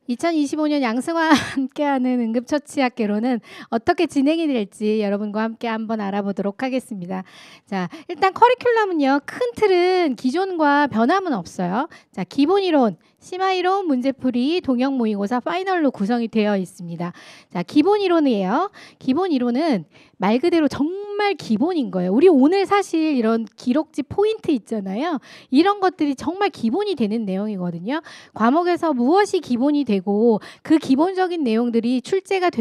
2025년 양승화와 함께하는 응급처치학개론은 어떻게 진행이 될지 여러분과 함께 한번 알아보도록 하겠습니다. 자, 일단 커리큘럼은요. 큰 틀은 기존과 변함은 없어요. 자, 기본 이론, 심화이론, 문제풀이, 동형 모의고사, 파이널로 구성이 되어 있습니다. 자, 기본 이론이에요. 기본 이론은 말 그대로 정말 기본인 거예요. 우리 오늘 사실 이런 기록지 포인트 있잖아요. 이런 것들이 정말 기본이 되는 내용이거든요. 과목에서 무엇이 기본이 되고 그 기본적인 내용들이 출제가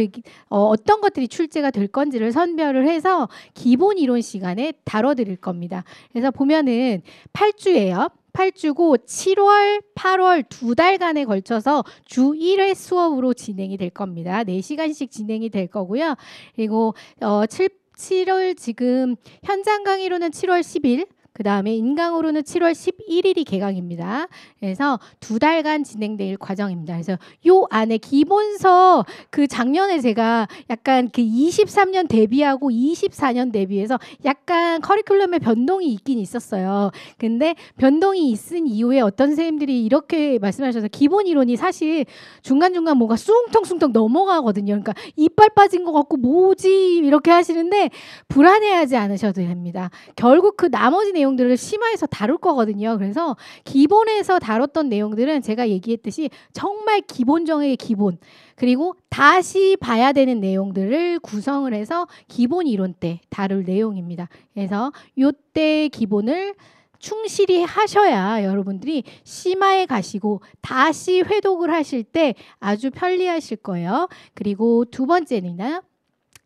어떤 것들이 출제가 될 건지를 선별을 해서 기본 이론 시간에 다뤄드릴 겁니다. 그래서 보면은 8주예요. 8주고 7월, 8월 두 달간에 걸쳐서 주 1회 수업으로 진행이 될 겁니다. 4시간씩 진행이 될 거고요. 그리고 7월 지금 현장 강의로는 7월 10일, 그 다음에 인강으로는 7월 11일이 개강입니다. 그래서 두 달간 진행될 과정입니다. 그래서 요 안에 기본서 그 작년에 제가 약간 그 23년 대비하고 24년 대비해서 약간 커리큘럼에 변동이 있긴 있었어요. 근데 변동이 있은 이후에 어떤 선생님들이 이렇게 말씀하셔서 기본 이론이 사실 중간중간 뭔가 숭텅숭텅 넘어가거든요. 그러니까 이빨 빠진 것 같고 뭐지 이렇게 하시는데 불안해하지 않으셔도 됩니다. 결국 그 나머지 내용들을 심화해서 다룰 거거든요. 그래서 기본에서 다뤘던 내용들은 제가 얘기했듯이 정말 기본 중의 기본, 그리고 다시 봐야 되는 내용들을 구성을 해서 기본 이론 때 다룰 내용입니다. 그래서 요때 기본을 충실히 하셔야 여러분들이 심화에 가시고 다시 회독을 하실 때 아주 편리하실 거예요. 그리고 두 번째는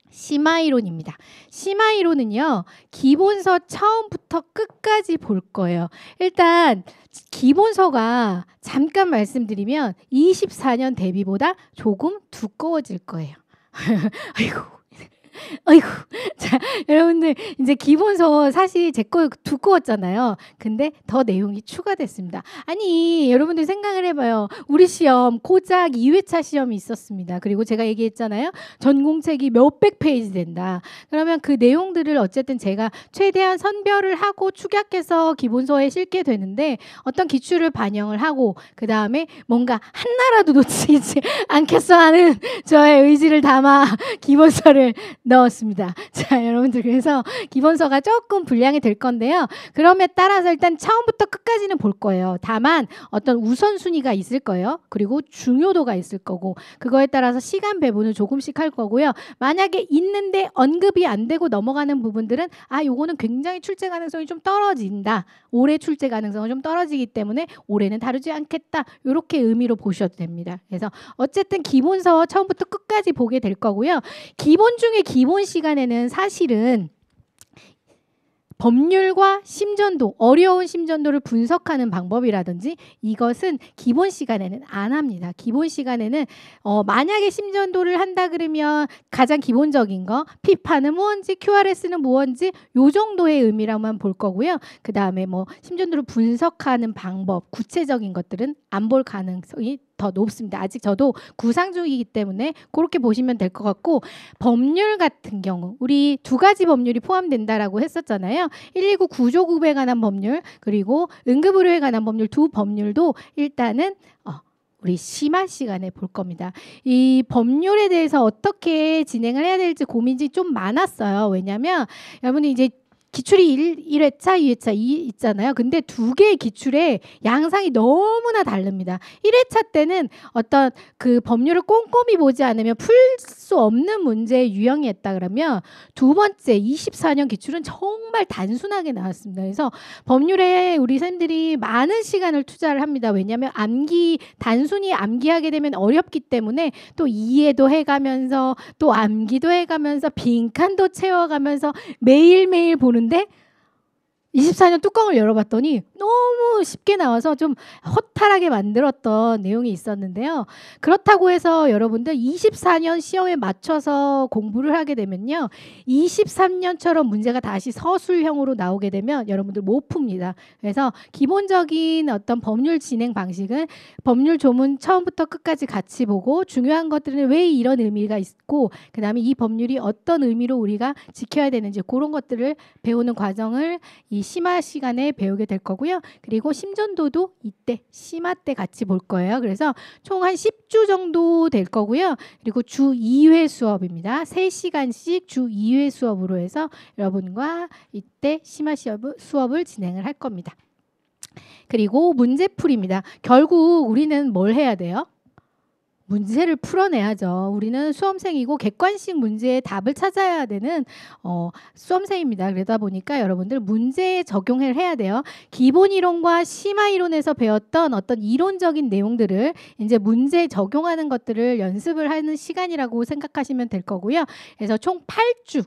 심화이론입니다. 심화이론은요. 기본서 처음부터 끝까지 볼 거예요. 일단 기본서가 잠깐 말씀드리면 24년 대비보다 조금 두꺼워질 거예요. 아이고. 자, 여러분들 이제 기본서 사실 제 거 두꺼웠잖아요. 근데 더 내용이 추가됐습니다. 아니, 여러분들 생각을 해봐요. 우리 시험 고작 2회차 시험이 있었습니다. 그리고 제가 얘기했잖아요. 전공책이 몇백 페이지 된다. 그러면 그 내용들을 어쨌든 제가 최대한 선별을 하고 축약해서 기본서에 실게 되는데 어떤 기출을 반영을 하고 그 다음에 뭔가 하나라도 놓치지 않겠어 하는 저의 의지를 담아 기본서를 넣었습니다. 자, 여러분들 그래서 기본서가 조금 분량이 될 건데요. 그럼에 따라서 일단 처음부터 끝까지는 볼 거예요. 다만 어떤 우선순위가 있을 거예요. 그리고 중요도가 있을 거고 그거에 따라서 시간 배분을 조금씩 할 거고요. 만약에 있는데 언급이 안 되고 넘어가는 부분들은 요거는 굉장히 출제 가능성이 좀 떨어진다. 올해 출제 가능성은 좀 떨어지기 때문에 올해는 다루지 않겠다. 이렇게 의미로 보셔도 됩니다. 그래서 어쨌든 기본서 처음부터 끝까지 보게 될 거고요. 기본 중에 기본 시간에는 사실은 법률과 심전도, 어려운 심전도를 분석하는 방법이라든지 이것은 기본 시간에는 안 합니다. 기본 시간에는 만약에 심전도를 한다 그러면 가장 기본적인 거 피파는 뭔지 QRS는 뭔지 요 정도의 의미라만 볼 거고요. 그 다음에 뭐 심전도를 분석하는 방법, 구체적인 것들은 안 볼 가능성이 더 높습니다. 아직 저도 구상 중이기 때문에 그렇게 보시면 될 것 같고 법률 같은 경우 우리 두 가지 법률이 포함된다라고 했었잖아요. 119 구조구에 관한 법률 그리고 응급의료에 관한 법률 두 법률도 일단은 우리 심화 시간에 볼 겁니다. 이 법률에 대해서 어떻게 진행을 해야 될지 고민이 좀 많았어요. 왜냐하면 여러분이 이제 기출이 1회차, 2회차 있잖아요. 근데 두 개의 기출의 양상이 너무나 다릅니다. 1회차 때는 어떤 그 법률을 꼼꼼히 보지 않으면 풀 수 없는 문제의 유형이었다 그러면 두 번째 24년 기출은 정말 단순하게 나왔습니다. 그래서 법률에 우리 선생님들이 많은 시간을 투자를 합니다. 왜냐하면 단순히 암기하게 되면 어렵기 때문에 또 이해도 해가면서 또 암기도 해가면서 빈칸도 채워가면서 매일매일 보는데 24년 뚜껑을 열어봤더니 너무 쉽게 나와서 좀 허탈하게 만들었던 내용이 있었는데요. 그렇다고 해서 여러분들 24년 시험에 맞춰서 공부를 하게 되면요. 23년처럼 문제가 다시 서술형으로 나오게 되면 여러분들 못 풉니다. 그래서 기본적인 어떤 법률 진행 방식은 법률 조문 처음부터 끝까지 같이 보고 중요한 것들은 왜 이런 의미가 있고 그 다음에 이 법률이 어떤 의미로 우리가 지켜야 되는지 그런 것들을 배우는 과정을 이 심화 시간에 배우게 될 거고요. 거고요. 그리고 심전도도 이때 심화 때 같이 볼 거예요. 그래서 총 한 10주 정도 될 거고요. 그리고 주 2회 수업입니다. 3시간씩 주 2회 수업으로 해서 여러분과 이때 심화 수업을 진행을 할 겁니다. 그리고 문제풀이입니다. 결국 우리는 뭘 해야 돼요? 문제를 풀어내야죠. 우리는 수험생이고 객관식 문제의 답을 찾아야 되는 수험생입니다. 그러다 보니까 여러분들 문제에 적용을 해야 돼요. 기본 이론과 심화 이론에서 배웠던 어떤 이론적인 내용들을 이제 문제에 적용하는 것들을 연습을 하는 시간이라고 생각하시면 될 거고요. 그래서 총 8주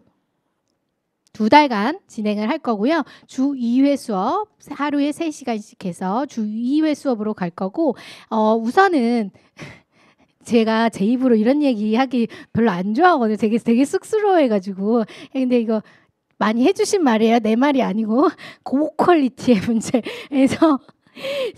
2달간 진행을 할 거고요. 주 2회 수업 하루에 3시간씩 해서 주 2회 수업으로 갈 거고 우선은 제가 제 입으로 이런 얘기하기 별로 안 좋아하거든요. 되게 쑥스러워해가지고. 근데 이거 많이 해주신 말이에요. 내 말이 아니고 고퀄리티의 문제. 그래서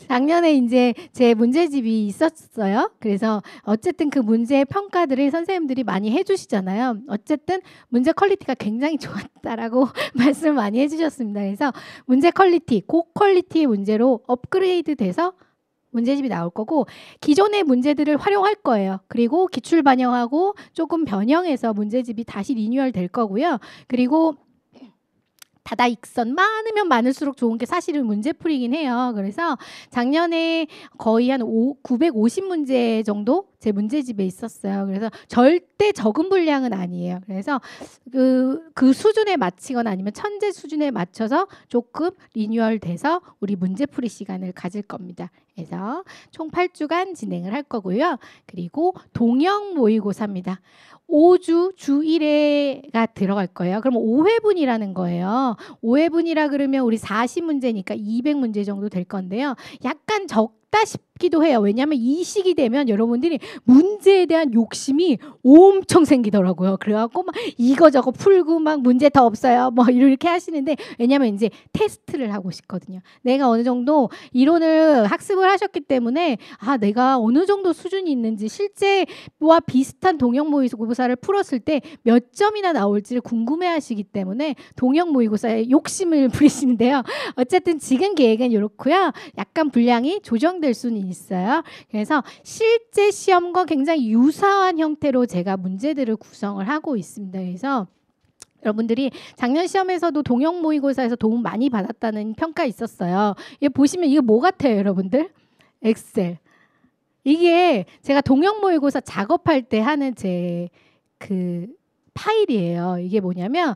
작년에 이제 제 문제집이 있었어요. 그래서 어쨌든 그 문제의 평가들을 선생님들이 많이 해주시잖아요. 어쨌든 문제 퀄리티가 굉장히 좋았다라고 말씀 많이 해주셨습니다. 그래서 문제 퀄리티, 고퀄리티의 문제로 업그레이드 돼서 문제집이 나올 거고 기존의 문제들을 활용할 거예요. 그리고 기출 반영하고 조금 변형해서 문제집이 다시 리뉴얼 될 거고요. 그리고 다다익선 많으면 많을수록 좋은 게 사실은 문제풀이긴 해요. 그래서 작년에 거의 한 950문제 정도 제 문제집에 있었어요. 그래서 절대 적은 분량은 아니에요. 그래서 그 수준에 맞추거나 아니면 천재 수준에 맞춰서 조금 리뉴얼 돼서 우리 문제풀이 시간을 가질 겁니다. 그래서 총 8주간 진행을 할 거고요. 그리고 동형 모의고사입니다. 5주 주 1회가 들어갈 거예요. 그럼 5회분이라는 거예요. 5회분이라 그러면 우리 40문제니까 200문제 정도 될 건데요. 약간 적다 싶기도 해요. 왜냐하면 이 시기 되면 여러분들이 문제에 대한 욕심이 엄청 생기더라고요. 그래갖고 막 이거저거 풀고 막 문제 더 없어요. 뭐 이렇게 하시는데 왜냐하면 이제 테스트를 하고 싶거든요. 내가 어느 정도 이론을 학습을 하셨기 때문에 내가 어느 정도 수준이 있는지 실제와 비슷한 동형 모의고사를 풀었을 때 몇 점이나 나올지를 궁금해하시기 때문에 동형 모의고사에 욕심을 부리시는데요. 어쨌든 지금 계획은 이렇고요. 약간 분량이 조정될 수는 있어요. 그래서 실제 시험과 굉장히 유사한 형태로 제가 문제들을 구성을 하고 있습니다. 그래서 여러분들이 작년 시험에서도 동형 모의고사에서 도움 많이 받았다는 평가 있었어요. 이게 보시면 이게 뭐 같아요, 여러분들? 엑셀. 이게 제가 동형 모의고사 작업할 때 하는 제 그 파일이에요. 이게 뭐냐면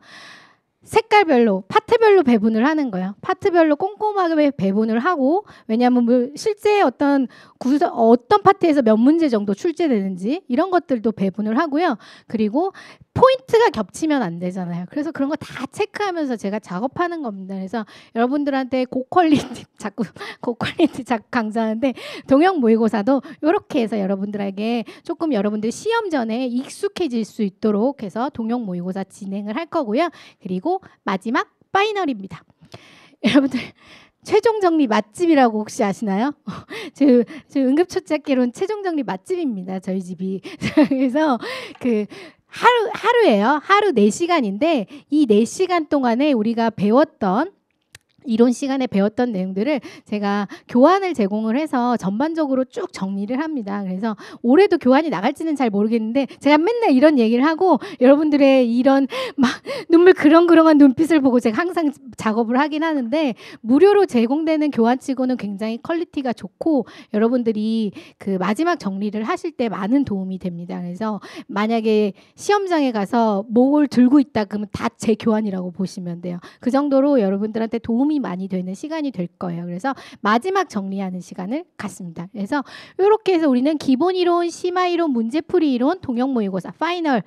색깔별로 파트별로 배분을 하는 거예요. 파트별로 꼼꼼하게 배분을 하고 왜냐하면 뭐 실제 어떤 파트에서 몇 문제 정도 출제되는지 이런 것들도 배분을 하고요. 그리고 포인트가 겹치면 안 되잖아요. 그래서 그런 거 다 체크하면서 제가 작업하는 겁니다. 그래서 여러분들한테 고퀄리티 자꾸 강조하는데 동형 모의고사도 이렇게 해서 여러분들에게 조금 여러분들 시험 전에 익숙해질 수 있도록 해서 동형 모의고사 진행을 할 거고요. 그리고 마지막 파이널입니다. 여러분들 최종 정리 맛집이라고 혹시 아시나요? 저 응급처치학개론 최종 정리 맛집입니다. 저희 집이. 그래서 하루예요. 하루 4시간인데 이 4시간 동안에 우리가 배웠던 이론 시간에 배웠던 내용들을 제가 교환을 제공을 해서 전반적으로 쭉 정리를 합니다. 그래서 올해도 교환이 나갈지는 잘 모르겠는데 제가 맨날 이런 얘기를 하고 여러분들의 이런 막 눈물 그렁그렁한 눈빛을 보고 제가 항상 작업을 하긴 하는데 무료로 제공되는 교환치고는 굉장히 퀄리티가 좋고 여러분들이 그 마지막 정리를 하실 때 많은 도움이 됩니다. 그래서 만약에 시험장에 가서 뭘 들고 있다 그러면 다 제 교환이라고 보시면 돼요. 그 정도로 여러분들한테 도움이 많이 되는 시간이 될 거예요. 그래서 마지막 정리하는 시간을 갖습니다. 그래서 이렇게 해서 우리는 기본 이론, 심화 이론, 문제풀이 이론, 동형 모의고사, 파이널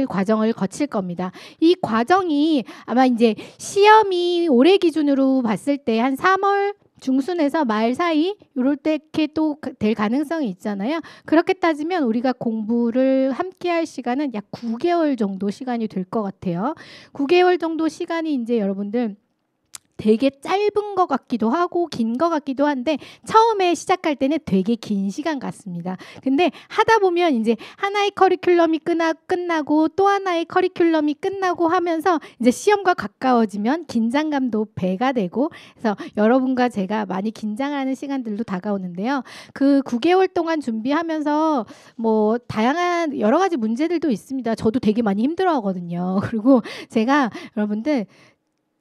과정을 거칠 겁니다. 이 과정이 아마 이제 시험이 올해 기준으로 봤을 때 한 3월 중순에서 말 사이 이럴 때 이렇게 또 될 가능성이 있잖아요. 그렇게 따지면 우리가 공부를 함께 할 시간은 약 9개월 정도 시간이 될 것 같아요. 9개월 정도 시간이 이제 여러분들 되게 짧은 것 같기도 하고 긴 것 같기도 한데 처음에 시작할 때는 되게 긴 시간 같습니다. 근데 하다 보면 이제 하나의 커리큘럼이 끝나고 또 하나의 커리큘럼이 끝나고 하면서 이제 시험과 가까워지면 긴장감도 배가 되고, 그래서 여러분과 제가 많이 긴장하는 시간들도 다가오는데요. 그 9개월 동안 준비하면서 뭐 다양한 여러 가지 문제들도 있습니다. 저도 되게 많이 힘들어하거든요. 그리고 제가 여러분들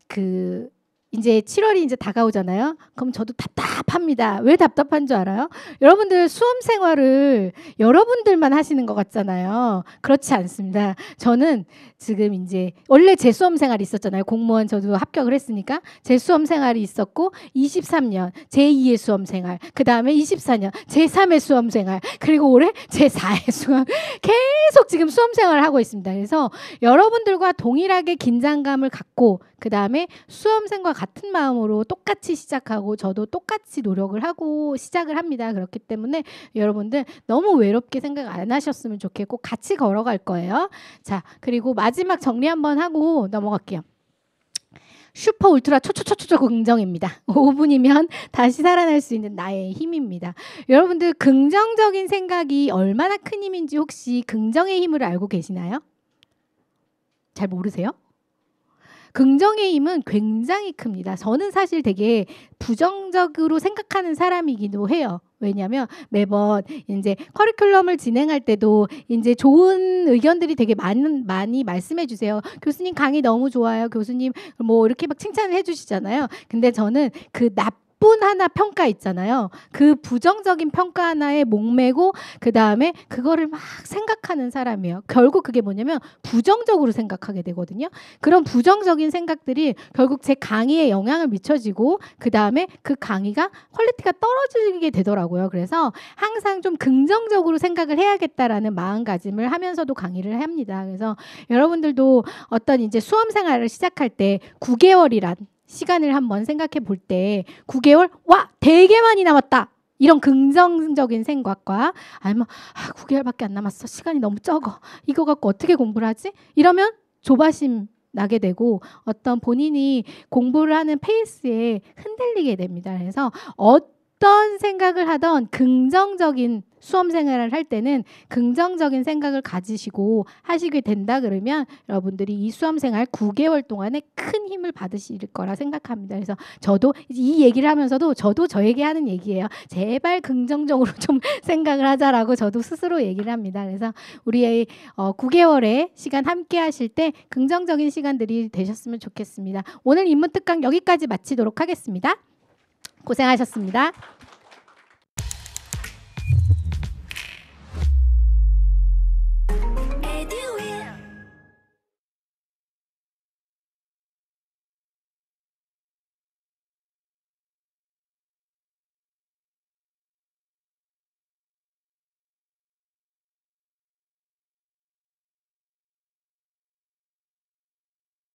그 이제 7월이 이제 다가오잖아요. 그럼 저도 답답합니다. 왜 답답한 줄 알아요? 여러분들 수험 생활을 여러분들만 하시는 것 같잖아요. 그렇지 않습니다. 저는 지금 이제 원래 제 수험 생활이 있었잖아요. 공무원 저도 합격을 했으니까 제 수험 생활이 있었고 23년 제2의 수험 생활, 그 다음에 24년 제3의 수험 생활, 그리고 올해 제4의 수험, 계속 지금 수험 생활을 하고 있습니다. 그래서 여러분들과 동일하게 긴장감을 갖고 그 다음에 수험생과 같은 마음으로 똑같이 시작하고 저도 똑같이 노력을 하고 시작을 합니다. 그렇기 때문에 여러분들 너무 외롭게 생각 안 하셨으면 좋겠고 같이 걸어갈 거예요. 자, 그리고 마지막 정리 한번 하고 넘어갈게요. 슈퍼 울트라 초초초초 긍정입니다. 5분이면 다시 살아날 수 있는 나의 힘입니다. 여러분들 긍정적인 생각이 얼마나 큰 힘인지 혹시 긍정의 힘을 알고 계시나요? 잘 모르세요? 긍정의 힘은 굉장히 큽니다. 저는 사실 되게 부정적으로 생각하는 사람이기도 해요. 왜냐하면 매번 이제 커리큘럼을 진행할 때도 이제 좋은 의견들이 되게 많이 말씀해 주세요. 교수님 강의 너무 좋아요. 교수님 뭐 이렇게 막 칭찬을 해 주시잖아요. 근데 저는 그 나쁜 하나 평가 있잖아요. 그 부정적인 평가 하나에 목매고 그 다음에 그거를 막 생각하는 사람이에요. 결국 그게 뭐냐면 부정적으로 생각하게 되거든요. 그런 부정적인 생각들이 결국 제 강의에 영향을 미쳐지고 그 다음에 그 강의가 퀄리티가 떨어지게 되더라고요. 그래서 항상 좀 긍정적으로 생각을 해야겠다라는 마음가짐을 하면서도 강의를 합니다. 그래서 여러분들도 어떤 이제 수험 생활을 시작할 때 9개월이란 시간을 한번 생각해 볼 때 9개월? 와! 되게 많이 남았다! 이런 긍정적인 생각과 아니면 9개월밖에 안 남았어. 시간이 너무 적어. 이거 갖고 어떻게 공부를 하지? 이러면 조바심 나게 되고 어떤 본인이 공부를 하는 페이스에 흔들리게 됩니다. 그래서 어떤 생각을 하던 긍정적인 수험 생활을 할 때는 긍정적인 생각을 가지시고 하시게 된다 그러면 여러분들이 이 수험 생활 9개월 동안에 큰 힘을 받으실 거라 생각합니다. 그래서 저도 이 얘기를 하면서도 저도 저에게 하는 얘기예요. 제발 긍정적으로 좀 생각을 하자라고 저도 스스로 얘기를 합니다. 그래서 우리의 9개월의 시간 함께 하실 때 긍정적인 시간들이 되셨으면 좋겠습니다. 오늘 인문특강 여기까지 마치도록 하겠습니다. 고생하셨습니다.